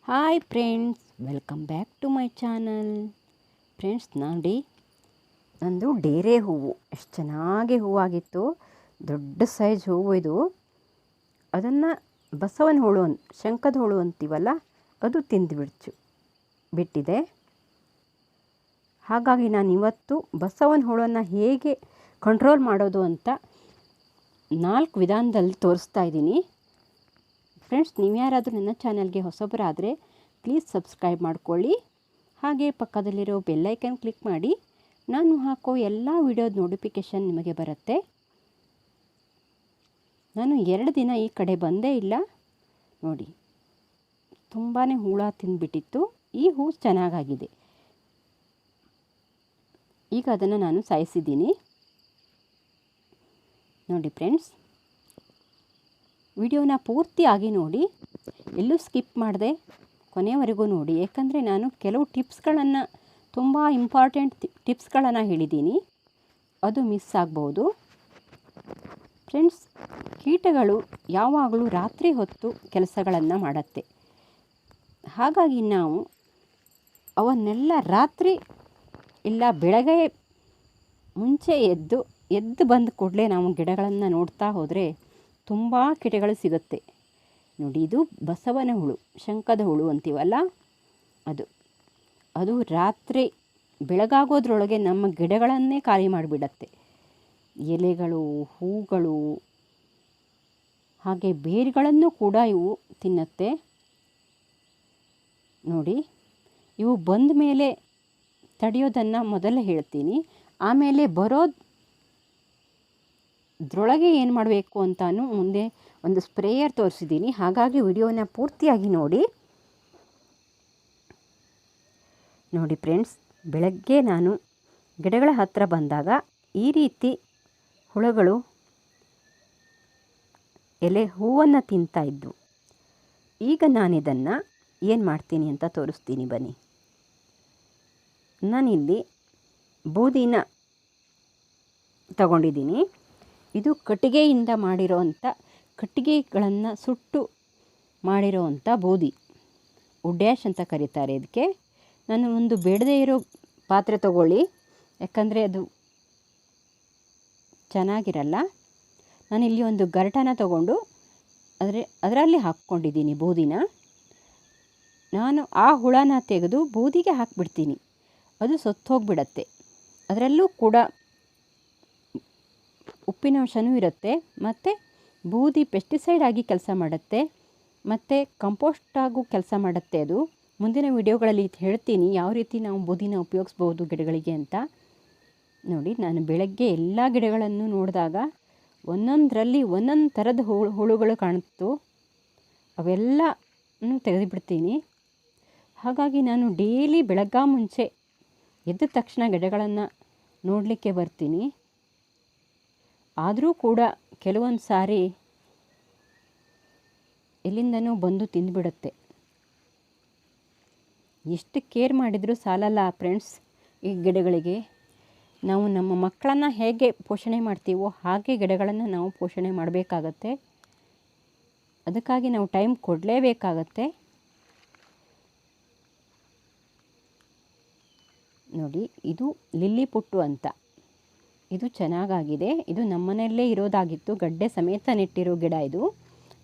Hi friends, welcome back to my channel. Friends, ನೋಡಿ ನಂದು ಡೇರೆ ಹೂವು ಎಷ್ಟು ಚೆನ್ನಾಗಿ ಹೂವಾಗಿತ್ತು. ದೊಡ್ಡ ಸೈಜ್ ಹೂವು ಇದು. ಅದನ್ನು ಬಸವನ ಹುಳು ಶಂಖದ ಹುಳು ಅಂತೀವಲ್ಲ, ಅದು ಬಿಟ್ಟಿದೆ. ಹಾಗಾಗಿ ನಾನು ಇವತ್ತು ಬಸವನ ಹುಳನ್ನು ಹೇಗೆ ಕಂಟ್ರೋಲ್ ಮಾಡೋದು ಅಂತ 4 ವಿಧಾನದಲ್ಲಿ ತೋರಿಸ್ತಾ ಇದ್ದೀನಿ. ಫ್ರೆಂಡ್ಸ್, ನೀವು ಯಾರಾದರೂ ನನ್ನ ಚಾನಲ್ಗೆ ಹೊಸಬರಾದರೆ ಪ್ಲೀಸ್ ಸಬ್ಸ್ಕ್ರೈಬ್ ಮಾಡ್ಕೊಳ್ಳಿ. ಹಾಗೆ ಪಕ್ಕದಲ್ಲಿರೋ ಬೆಲ್ಲೈಕನ್ ಕ್ಲಿಕ್ ಮಾಡಿ. ನಾನು ಹಾಕೋ ಎಲ್ಲ ವಿಡಿಯೋದ ನೋಟಿಫಿಕೇಷನ್ ನಿಮಗೆ ಬರುತ್ತೆ. ನಾನು 2 ದಿನ ಈ ಕಡೆ ಬಂದೇ ಇಲ್ಲ. ನೋಡಿ, ತುಂಬಾ ಹುಳ ತಿಂದುಬಿಟ್ಟಿತ್ತು. ಈ ಹೂ ಚೆನ್ನಾಗಾಗಿದೆ. ಈಗ ಅದನ್ನು ನಾನು ಸಾಯಿಸಿದ್ದೀನಿ. ನೋಡಿ ಫ್ರೆಂಡ್ಸ್, ವಿಡಿಯೋನ ಪೂರ್ತಿಯಾಗಿ ನೋಡಿ, ಎಲ್ಲೂ ಸ್ಕಿಪ್ ಮಾಡದೆ ಕೊನೆಯವರೆಗೂ ನೋಡಿ. ಏಕೆಂದರೆ ನಾನು ಕೆಲವು ಟಿಪ್ಸ್ಗಳನ್ನು, ತುಂಬ ಇಂಪಾರ್ಟೆಂಟ್ ಟಿಪ್ಸ್ಗಳನ್ನು ಹೇಳಿದ್ದೀನಿ, ಅದು ಮಿಸ್ ಆಗ್ಬೋದು. ಫ್ರೆಂಡ್ಸ್, ಕೀಟಗಳು ಯಾವಾಗಲೂ ರಾತ್ರಿ ಹೊತ್ತು ಕೆಲಸಗಳನ್ನು ಮಾಡುತ್ತೆ. ಹಾಗಾಗಿ ನಾವು ಅವನ್ನೆಲ್ಲ ರಾತ್ರಿ ಇಲ್ಲ ಬೆಳಗ್ಗೆ ಮುಂಚೆ ಎದ್ದು ಬಂದ ಕೂಡಲೇ ನಾವು ಗಿಡಗಳನ್ನು ನೋಡ್ತಾ ಹೋದರೆ ತುಂಬ ಕೀಟಗಳು ಸಿಗುತ್ತೆ. ನೋಡಿ, ಇದು ಬಸವನ ಹುಳು, ಶಂಖದ ಹುಳು ಅಂತೀವಲ್ಲ, ಅದು ರಾತ್ರಿ ಬೆಳಗಾಗೋದ್ರೊಳಗೆ ನಮ್ಮ ಗಿಡಗಳನ್ನೇ ಖಾಲಿ ಮಾಡಿಬಿಡತ್ತೆ. ಎಲೆಗಳು, ಹೂಗಳು, ಹಾಗೆ ಬೇರುಗಳನ್ನು ಕೂಡ ಇವು ತಿನ್ನತ್ತೆ. ನೋಡಿ, ಇವು ಬಂದ ಮೇಲೆ ತಡೆಯೋದನ್ನು ಮೊದಲೇ ಹೇಳ್ತೀನಿ. ಆಮೇಲೆ ಬರೋದ್ರೊಳಗೆ ಏನು ಮಾಡಬೇಕು ಅಂತಾನು ಮುಂದೆ ಒಂದು ಸ್ಪ್ರೇಯರ್ ತೋರಿಸಿದ್ದೀನಿ. ಹಾಗಾಗಿ ವಿಡಿಯೋನ ಪೂರ್ತಿಯಾಗಿ ನೋಡಿ. ನೋಡಿ ಫ್ರೆಂಡ್ಸ್, ಬೆಳಗ್ಗೆ ನಾನು ಗಿಡಗಳ ಹತ್ತಿರ ಬಂದಾಗ ಈ ರೀತಿ ಹುಳುಗಳು ಹೂವನ್ನು ತಿಂತಾಯಿದ್ವು. ಈಗ ನಾನಿದನ್ನು ಏನು ಮಾಡ್ತೀನಿ ಅಂತ ತೋರಿಸ್ತೀನಿ ಬನ್ನಿ. ನಾನಿಲ್ಲಿ ಬೂದಿನ ತಗೊಂಡಿದ್ದೀನಿ. ಇದು ಕಟ್ಟಿಗೆಯಿಂದ ಕಟ್ಟಿಗೆಗಳನ್ನು ಸುಟ್ಟು ಮಾಡಿರೋವಂಥ ಬೂದಿ, ಉಡ್ಯಾಶ್ ಅಂತ ಕರೀತಾರೆ ಇದಕ್ಕೆ. ನಾನು ಒಂದು ಬೇಡದೇ ಇರೋ ಪಾತ್ರೆ ತಗೊಳ್ಳಿ, ಯಾಕಂದರೆ ಅದು ಚೆನ್ನಾಗಿರಲ್ಲ. ನಾನಿಲ್ಲಿ ಒಂದು ಗರಟನ ತಗೊಂಡು ಅದರಲ್ಲಿ ಹಾಕ್ಕೊಂಡಿದ್ದೀನಿ ಬೂದಿನ. ನಾನು ಆ ಹುಳನ ತೆಗೆದು ಬೂದಿಗೆ ಹಾಕಿಬಿಡ್ತೀನಿ. ಅದು ಸತ್ತೋಗ್ಬಿಡತ್ತೆ. ಅದರಲ್ಲೂ ಕೂಡ ಉಪ್ಪಿನಂಶನೂ ಇರುತ್ತೆ, ಮತ್ತು ಬೂದಿ ಪೆಸ್ಟಿಸೈಡ್ ಆಗಿ ಕೆಲಸ ಮಾಡುತ್ತೆ, ಮತ್ತು ಕಂಪೋಸ್ಟ್ ಆಗು ಕೆಲಸ ಮಾಡುತ್ತೆ. ಅದು ಮುಂದಿನ ವಿಡಿಯೋಗಳಲ್ಲಿ ಹೇಳ್ತೀನಿ ಯಾವ ರೀತಿ ನಾವು ಬೂದಿನ ಉಪಯೋಗಿಸ್ಬೋದು ಗಿಡಗಳಿಗೆ ಅಂತ. ನೋಡಿ, ನಾನು ಬೆಳಗ್ಗೆ ಎಲ್ಲ ಗಿಡಗಳನ್ನು ನೋಡಿದಾಗ ಒಂದೊಂದರಲ್ಲಿ ಒಂದೊಂದು ಥರದ ಹುಳುಗಳು ಕಾಣಿಸ್ತು. ಅವೆಲ್ಲನೂ ತೆಗೆದುಬಿಡ್ತೀನಿ. ಹಾಗಾಗಿ ನಾನು ಡೈಲಿ ಮುಂಚೆ ಎದ್ದ ತಕ್ಷಣ ಗಿಡಗಳನ್ನು ನೋಡಲಿಕ್ಕೆ ಬರ್ತೀನಿ. ಆದರೂ ಕೂಡ ಕೆಲವೊಂದು ಸಾರಿ ಎಲ್ಲಿಂದನೂ ಬಂದು ತಿಂದುಬಿಡುತ್ತೆ. ಎಷ್ಟು ಕೇರ್ ಮಾಡಿದರೂ ಸಾಲಲ್ಲ ಫ್ರೆಂಡ್ಸ್. ಈ ಗಿಡಗಳಿಗೆ ನಾವು ನಮ್ಮ ಮಕ್ಕಳನ್ನು ಹೇಗೆ ಪೋಷಣೆ ಮಾಡ್ತೀವೋ ಹಾಗೆ ಗಿಡಗಳನ್ನು ನಾವು ಪೋಷಣೆ ಮಾಡಬೇಕಾಗತ್ತೆ. ಅದಕ್ಕಾಗಿ ನಾವು ಟೈಮ್ ಕೊಡಲೇಬೇಕಾಗತ್ತೆ. ನೋಡಿ, ಇದು ಲಿಲ್ಲಿ ಪುಟ್ಟು ಅಂತ. ಇದು ಚೆನ್ನಾಗಾಗಿದೆ. ಇದು ನಮ್ಮನೆಯಲ್ಲೇ ಇರೋದಾಗಿತ್ತು, ಗಡ್ಡೆ ಸಮೇತ ನೆಟ್ಟಿರೋ ಗಿಡ ಇದು.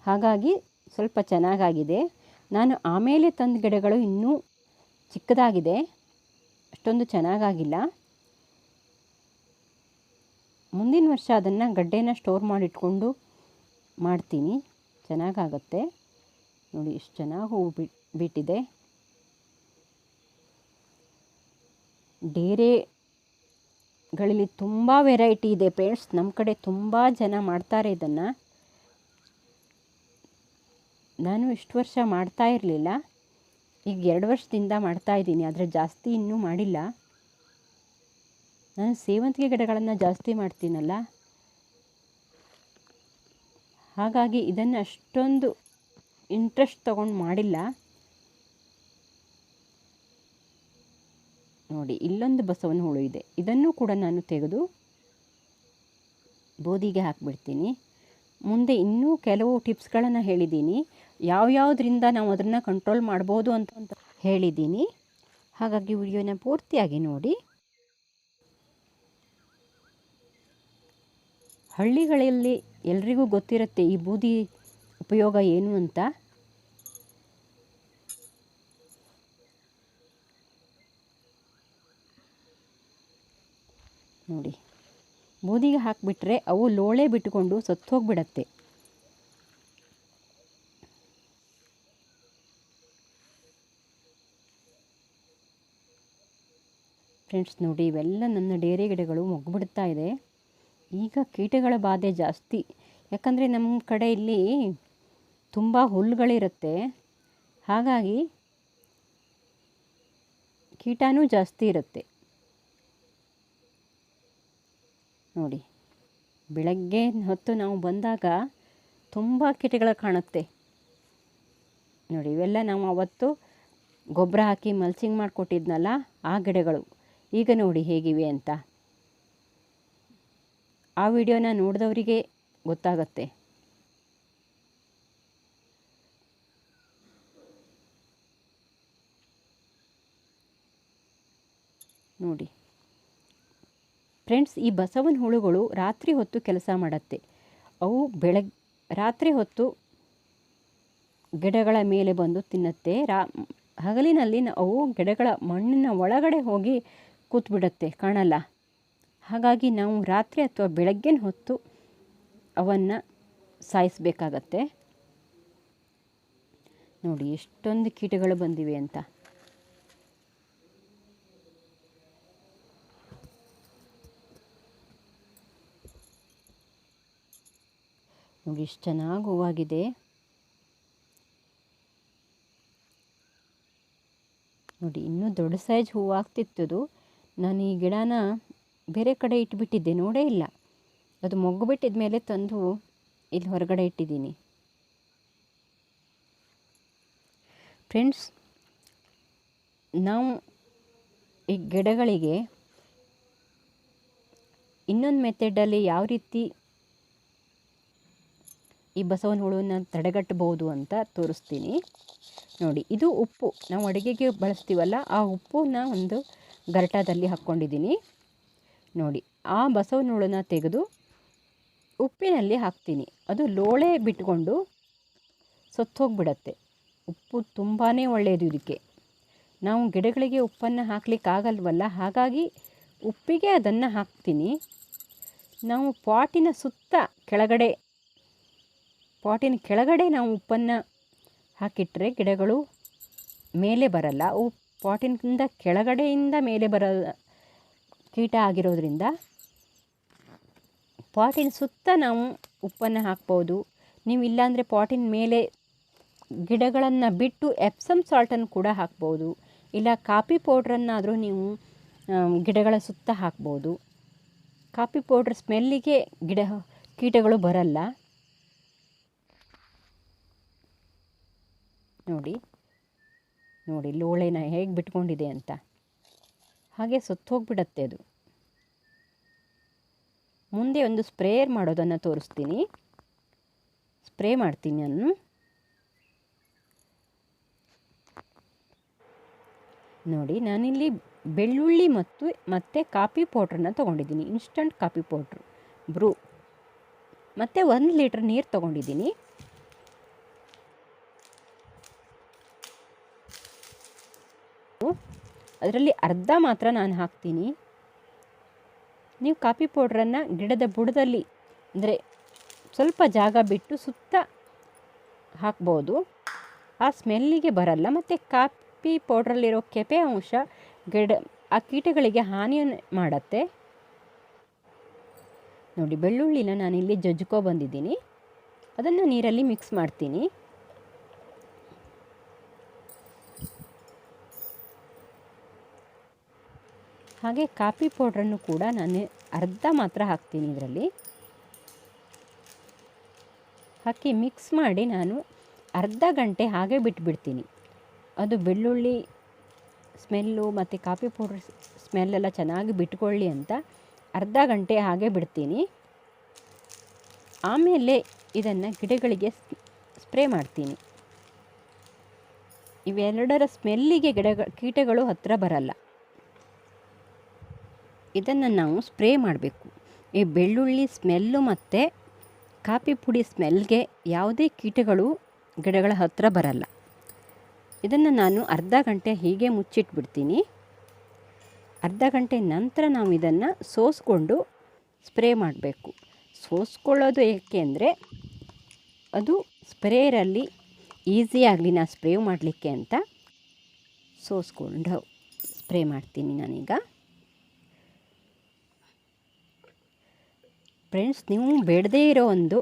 ಹಾಗಾಗಿ ಸ್ವಲ್ಪ ಚೆನ್ನಾಗಾಗಿದೆ. ನಾನು ಆಮೇಲೆ ತಂದ ಗಿಡಗಳು ಇನ್ನೂ ಚಿಕ್ಕದಾಗಿದೆ, ಅಷ್ಟೊಂದು ಚೆನ್ನಾಗಾಗಿಲ್ಲ. ಮುಂದಿನ ವರ್ಷ ಅದನ್ನು ಗಡ್ಡೆನ ಸ್ಟೋರ್ ಮಾಡಿಟ್ಕೊಂಡು ಮಾಡ್ತೀನಿ, ಚೆನ್ನಾಗಾಗತ್ತೆ. ನೋಡಿ, ಇಷ್ಟು ಚೆನ್ನಾಗಿ ಹೂವು ಬಿಟ್ಟಿದೆ. ಡೇರೆಗಳಲ್ಲಿ ತುಂಬ ವೆರೈಟಿ ಇದೆ ಫ್ರೆಂಡ್ಸ್. ನಮ್ಮ ಕಡೆ ತುಂಬ ಜನ ಮಾಡ್ತಾರೆ ಇದನ್ನು. ನಾನು ಇಷ್ಟು ವರ್ಷ ಮಾಡ್ತಾ ಇರಲಿಲ್ಲ, ಈಗ 2 ವರ್ಷದಿಂದ ಮಾಡ್ತಾಯಿದ್ದೀನಿ, ಆದರೆ ಜಾಸ್ತಿ ಇನ್ನೂ ಮಾಡಿಲ್ಲ. ನಾನು ಸೇವಂತಿಗೆ ಗಿಡಗಳನ್ನು ಜಾಸ್ತಿ ಮಾಡ್ತೀನಲ್ಲ, ಹಾಗಾಗಿ ಇದನ್ನು ಅಷ್ಟೊಂದು ಇಂಟ್ರೆಸ್ಟ್ ತಗೊಂಡು ಮಾಡಿಲ್ಲ. ನೋಡಿ, ಇಲ್ಲೊಂದು ಬಸವನ ಹುಳು ಇದೆ. ಇದನ್ನು ಕೂಡ ನಾನು ತೆಗೆದು ಬೂದಿಗೆ ಹಾಕಿಬಿಡ್ತೀನಿ. ಮುಂದೆ ಇನ್ನೂ ಕೆಲವು ಟಿಪ್ಸ್ಗಳನ್ನು ಹೇಳಿದ್ದೀನಿ. ಯಾವ್ಯಾವುದರಿಂದ ನಾವು ಅದನ್ನು ಕಂಟ್ರೋಲ್ ಮಾಡ್ಬೋದು ಅಂತ ಹೇಳಿದ್ದೀನಿ. ಹಾಗಾಗಿ ವಿಡಿಯೋನ ಪೂರ್ತಿಯಾಗಿ ನೋಡಿ. ಹಳ್ಳಿಗಳಲ್ಲಿ ಎಲ್ರಿಗೂ ಗೊತ್ತಿರುತ್ತೆ ಈ ಬೂದಿ ಉಪಯೋಗ ಏನು ಅಂತ. ನೋಡಿ, ಬೂದಿಗೆ ಹಾಕಿಬಿಟ್ರೆ ಅವು ಲೋಳೆ ಬಿಟ್ಟುಕೊಂಡು ಸತ್ತು ಹೋಗಿಬಿಡತ್ತೆ. ಫ್ರೆಂಡ್ಸ್ ನೋಡಿ, ಇವೆಲ್ಲ ನನ್ನ ಡೇರೆ ಗಿಡಗಳು ಮೊಗ್ಗುಬಿಡ್ತಾ ಇದೆ. ಈಗ ಕೀಟಗಳ ಬಾಧೆ ಜಾಸ್ತಿ, ಯಾಕಂದರೆ ನಮ್ಮ ಕಡೆ ಇಲ್ಲಿ ತುಂಬ ಹುಲ್ಲುಗಳಿರುತ್ತೆ. ಹಾಗಾಗಿ ಕೀಟನೂ ಜಾಸ್ತಿ ಇರುತ್ತೆ. ನೋಡಿ, ಬೆಳಗ್ಗೆ ಹೊತ್ತು ನಾವು ಬಂದಾಗ ತುಂಬ ಕೀಟಗಳು ಕಾಣುತ್ತೆ. ನೋಡಿ, ಇವೆಲ್ಲ ನಾವು ಅವತ್ತು ಗೊಬ್ಬರ ಹಾಕಿ ಮಲ್ಚಿಂಗ್ ಮಾಡಿಕೊಟ್ಟಿದ್ನಲ್ಲ ಆ ಗಿಡಗಳು. ಈಗ ನೋಡಿ ಹೇಗಿವೆ ಅಂತ. ಆ ವಿಡಿಯೋನ ನೋಡಿದವರಿಗೆ ಗೊತ್ತಾಗತ್ತೆ. ನೋಡಿ ಫ್ರೆಂಡ್ಸ್, ಈ ಬಸವನ ಹುಳುಗಳು ರಾತ್ರಿ ಹೊತ್ತು ಕೆಲಸ ಮಾಡುತ್ತೆ. ಅವು ರಾತ್ರಿ ಹೊತ್ತು ಗಿಡಗಳ ಮೇಲೆ ಬಂದು ತಿನ್ನುತ್ತೆ. ಹಗಲಿನಲ್ಲಿ ಅವು ಗಿಡಗಳ ಮಣ್ಣಿನ ಒಳಗಡೆ ಹೋಗಿ ಕೂತ್ಬಿಡುತ್ತೆ, ಕಾಣಲ್ಲ. ಹಾಗಾಗಿ ನಾವು ರಾತ್ರಿ ಅಥವಾ ಬೆಳಗ್ಗಿನ ಹೊತ್ತು ಅವನ್ನು ಸಾಯಿಸಬೇಕಾಗತ್ತೆ. ನೋಡಿ ಎಷ್ಟೊಂದು ಕೀಟಗಳು ಬಂದಿವೆ ಅಂತ. ನೋಡಿ ಎಷ್ಟು ಚೆನ್ನಾಗಿ ಹೂವಾಗಿದೆ. ನೋಡಿ, ಇನ್ನೂ ದೊಡ್ಡ ಸೈಜ್ ಹೂವು ಆಗ್ತಿತ್ತದು. ನಾನು ಈ ಗಿಡನ ಬೇರೆ ಕಡೆ ಇಟ್ಬಿಟ್ಟಿದ್ದೆ, ನೋಡೇ ಇಲ್ಲ. ಅದು ಮೊಗ್ಗು ಬಿಟ್ಟಿದ ಮೇಲೆ ತಂದು ಇಲ್ಲಿ ಹೊರಗಡೆ ಇಟ್ಟಿದ್ದೀನಿ. ಫ್ರೆಂಡ್ಸ್, ನಾವು ಈ ಗಿಡಗಳಿಗೆ ಇನ್ನೊಂದು ಮೆಥಡಲ್ಲಿ ಯಾವ ರೀತಿ ಈ ಬಸವನ ಹುಳುವನ್ನು ತಡೆಗಟ್ಟಬಹುದು ಅಂತ ತೋರಿಸ್ತೀನಿ. ನೋಡಿ, ಇದು ಉಪ್ಪು, ನಾವು ಅಡುಗೆಗೆ ಬಳಸ್ತೀವಲ್ಲ ಆ ಉಪ್ಪನ್ನ ಒಂದು ಗರಟದಲ್ಲಿ ಹಾಕ್ಕೊಂಡಿದ್ದೀನಿ. ನೋಡಿ, ಆ ಬಸವನ ಹುಳನ ತೆಗೆದು ಉಪ್ಪಿನಲ್ಲಿ ಹಾಕ್ತೀನಿ. ಅದು ಲೋಳೆ ಬಿಟ್ಕೊಂಡು ಸತ್ತೋಗ್ಬಿಡತ್ತೆ. ಉಪ್ಪು ತುಂಬಾ ಒಳ್ಳೆಯದು ಇದಕ್ಕೆ. ನಾವು ಗಿಡಗಳಿಗೆ ಉಪ್ಪನ್ನು ಹಾಕಲಿಕ್ಕಾಗಲ್ವಲ್ಲ, ಹಾಗಾಗಿ ಉಪ್ಪಿಗೆ ಅದನ್ನು ಹಾಕ್ತೀನಿ. ನಾವು ಪಾಟಿನ ಕೆಳಗಡೆ ನಾವು ಉಪ್ಪನ್ನು ಹಾಕಿಟ್ರೆ ಗಿಡಗಳು ಮೇಲೆ ಬರಲ್ಲ. ಅವು ಪಾಟಿನಿಂದ ಕೆಳಗಡೆಯಿಂದ ಮೇಲೆ ಬರಲ್ಲ. ಕೀಟ ಆಗಿರೋದ್ರಿಂದ ಪಾಟಿನ ಸುತ್ತ ನಾವು ಉಪ್ಪನ್ನು ಹಾಕ್ಬೋದು. ನೀವು ಇಲ್ಲಾಂದರೆ ಪಾಟಿನ ಮೇಲೆ ಗಿಡಗಳನ್ನು ಬಿಟ್ಟು ಎಪ್ಸಮ್ ಸಾಲ್ಟನ್ನು ಕೂಡ ಹಾಕ್ಬೋದು. ಇಲ್ಲ ಕಾಫಿ ಪೌಡ್ರನ್ನಾದರೂ ನೀವು ಗಿಡಗಳ ಸುತ್ತ ಹಾಕ್ಬೋದು. ಕಾಫಿ ಪೌಡ್ರ್ ಸ್ಮೆಲ್ಲಿಗೆ ಕೀಟಗಳು ಬರಲ್ಲ. ನೋಡಿ ಲೋಳೆನ ಹೇಗೆ ಬಿಟ್ಕೊಂಡಿದೆ ಅಂತ. ಹಾಗೆ ಸತ್ತೋಗ್ಬಿಡತ್ತೆ ಅದು. ಮುಂದೆ ಒಂದು ಸ್ಪ್ರೇಯರ್ ಮಾಡೋದನ್ನು ತೋರಿಸ್ತೀನಿ. ಸ್ಪ್ರೇ ಮಾಡ್ತೀನಿ ನಾನು. ನೋಡಿ, ನಾನಿಲ್ಲಿ ಬೆಳ್ಳುಳ್ಳಿ ಮತ್ತು ಕಾಫಿ ಪೌಡ್ರನ್ನ ತೊಗೊಂಡಿದ್ದೀನಿ. ಇನ್ಸ್ಟಂಟ್ ಕಾಫಿ ಪೌಡ್ರು ಬ್ರೂ. ಮತ್ತು 1 ಲೀಟ್ರ್ ನೀರು ತೊಗೊಂಡಿದ್ದೀನಿ. ಅದರಲ್ಲಿ ಅರ್ಧ ಮಾತ್ರ ನಾನು ಹಾಕ್ತೀನಿ. ನೀವು ಕಾಫಿ ಪೌಡ್ರನ್ನು ಗಿಡದ ಬುಡದಲ್ಲಿ, ಅಂದರೆ ಸ್ವಲ್ಪ ಜಾಗ ಬಿಟ್ಟು ಸುತ್ತ ಹಾಕ್ಬೋದು. ಆ ಸ್ಮೆಲ್ಲಿಗೆ ಬರಲ್ಲ. ಮತ್ತು ಕಾಫಿ ಪೌಡ್ರಲ್ಲಿರೋ ಕೆಫೆ ಅಂಶ ಆ ಕೀಟಗಳಿಗೆ ಹಾನಿಯನ್ನು ಮಾಡುತ್ತೆ. ನೋಡಿ, ಬೆಳ್ಳುಳ್ಳಿನ ನಾನಿಲ್ಲಿ ಜಜ್ಕೊ ಬಂದಿದ್ದೀನಿ. ಅದನ್ನು ನೀರಲ್ಲಿ ಮಿಕ್ಸ್ ಮಾಡ್ತೀನಿ. ಹಾಗೆ ಕಾಫಿ ಪೌಡ್ರನ್ನು ಕೂಡ ನಾನು ಅರ್ಧ ಮಾತ್ರ ಹಾಕ್ತೀನಿ. ಇದರಲ್ಲಿ ಹಾಕಿ ಮಿಕ್ಸ್ ಮಾಡಿ ನಾನು ಅರ್ಧ ಗಂಟೆ ಹಾಗೆ ಬಿಟ್ಬಿಡ್ತೀನಿ. ಅದು ಬೆಳ್ಳುಳ್ಳಿ ಸ್ಮೆಲ್ಲು ಮತ್ತು ಕಾಫಿ ಪೌಡ್ರ್ ಸ್ಮೆಲ್ಲೆಲ್ಲ ಚೆನ್ನಾಗಿ ಬಿಟ್ಕೊಳ್ಳಿ ಅಂತ ಅರ್ಧ ಗಂಟೆ ಹಾಗೆ ಬಿಡ್ತೀನಿ. ಆಮೇಲೆ ಇದನ್ನು ಗಿಡಗಳಿಗೆ ಸ್ಪ್ರೇ ಮಾಡ್ತೀನಿ. ಇವೆರಡರ ಸ್ಮೆಲ್ಲಿಗೆ ಕೀಟಗಳು ಹತ್ತಿರ ಬರಲ್ಲ. ಇದನ್ನು ನಾವು ಸ್ಪ್ರೇ ಮಾಡಬೇಕು. ಈ ಬೆಳ್ಳುಳ್ಳಿ ಸ್ಮೆಲ್ಲು ಮತ್ತು ಕಾಫಿ ಪುಡಿ ಸ್ಮೆಲ್ಗೆ ಯಾವುದೇ ಕೀಟಗಳು ಗಿಡಗಳ ಹತ್ತಿರ ಬರಲ್ಲ. ಇದನ್ನು ನಾನು ಅರ್ಧ ಗಂಟೆ ಹೀಗೆ ಮುಚ್ಚಿಟ್ಬಿಡ್ತೀನಿ. ಅರ್ಧ ಗಂಟೆ ನಂತರ ನಾವು ಇದನ್ನು ಸೋಸ್ಕೊಂಡು ಸ್ಪ್ರೇ ಮಾಡಬೇಕು. ಸೋಸ್ಕೊಳ್ಳೋದು ಏಕೆ ಅಂದರೆ ಅದು ಸ್ಪ್ರೇಯರಲ್ಲಿ ಈಸಿ ಆಗಲಿ ನಾ ಸ್ಪ್ರೇ ಮಾಡಲಿಕ್ಕೆ ಅಂತ ಸೋಸ್ಕೊಂಡು ಸ್ಪ್ರೇ ಮಾಡ್ತೀನಿ ನಾನೀಗ. ಫ್ರೆಂಡ್ಸ್, ನೀವು ಬೇಡದೇ ಇರೋ ಒಂದು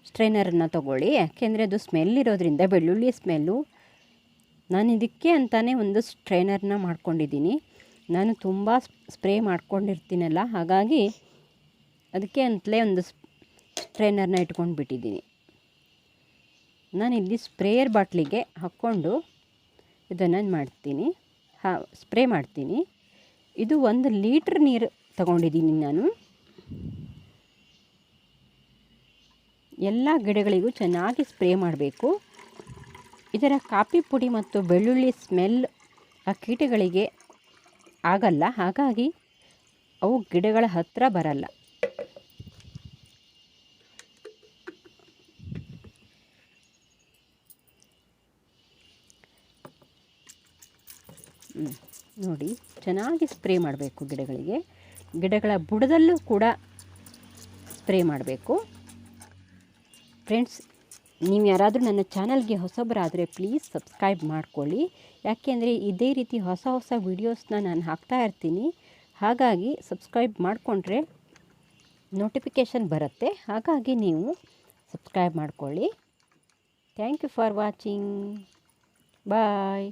ಸ್ಟ್ರೈನರನ್ನು ತಗೊಳ್ಳಿ. ಯಾಕೆಂದರೆ ಅದು ಸ್ಮೆಲ್ ಇರೋದ್ರಿಂದ, ಬೆಳ್ಳುಳ್ಳಿ ಸ್ಮೆಲ್ಲು. ನಾನು ಇದಕ್ಕೆ ಅಂತಲೇ ಒಂದು ಸ್ಟ್ರೈನರ್ನ ಮಾಡ್ಕೊಂಡಿದ್ದೀನಿ. ನಾನು ತುಂಬ ಸ್ಪ್ರೇ ಮಾಡ್ಕೊಂಡಿರ್ತೀನಲ್ಲ, ಹಾಗಾಗಿ ಅದಕ್ಕೆ ಅಂತಲೇ ಒಂದು ಸ್ಟ್ರೈನರ್ನ ಇಟ್ಕೊಂಡು ಬಿಟ್ಟಿದ್ದೀನಿ. ನಾನಿಲ್ಲಿ ಸ್ಪ್ರೇಯರ್ ಬಾಟ್ಲಿಗೆ ಹಾಕ್ಕೊಂಡು ಇದನ್ನು ಮಾಡ್ತೀನಿ, ಸ್ಪ್ರೇ ಮಾಡ್ತೀನಿ. ಇದು 1 ಲೀಟ್ರ್ ನೀರು ತಗೊಂಡಿದ್ದೀನಿ ನಾನು. ಎಲ್ಲ ಗಿಡಗಳಿಗೂ ಚೆನ್ನಾಗಿ ಸ್ಪ್ರೇ ಮಾಡಬೇಕು. ಇದರ ಕಾಫಿ ಪುಡಿ ಮತ್ತು ಬೆಳ್ಳುಳ್ಳಿ ಸ್ಮೆಲ್ ಆ ಕೀಟಗಳಿಗೆ ಆಗಲ್ಲ, ಹಾಗಾಗಿ ಅವು ಗಿಡಗಳ ಹತ್ತಿರ ಬರಲ್ಲ. ನೋಡಿ, ಚೆನ್ನಾಗಿ ಸ್ಪ್ರೇ ಮಾಡಬೇಕು ಗಿಡಗಳಿಗೆ. ಗಿಡಗಳ ಬುಡದಲ್ಲೂ ಕೂಡ ಸ್ಪ್ರೇ ಮಾಡಬೇಕು. ಫ್ರೆಂಡ್ಸ್, ನೀವು ಯಾರಾದರೂ ನನ್ನ ಚಾನಲ್ಗೆ ಹೊಸಬರಾದರೆ ಪ್ಲೀಸ್ ಸಬ್ಸ್ಕ್ರೈಬ್ ಮಾಡ್ಕೊಳ್ಳಿ. ಯಾಕೆಂದರೆ ಇದೇ ರೀತಿ ಹೊಸ ಹೊಸ ವೀಡಿಯೋಸ್ನ ನಾನು ಹಾಕ್ತಾ ಇರ್ತೀನಿ. ಹಾಗಾಗಿ ಸಬ್ಸ್ಕ್ರೈಬ್ ಮಾಡಿಕೊಂಡ್ರೆ ನೋಟಿಫಿಕೇಷನ್ ಬರುತ್ತೆ. ಹಾಗಾಗಿ ನೀವು ಸಬ್ಸ್ಕ್ರೈಬ್ ಮಾಡ್ಕೊಳ್ಳಿ. Thank you for watching. Bye.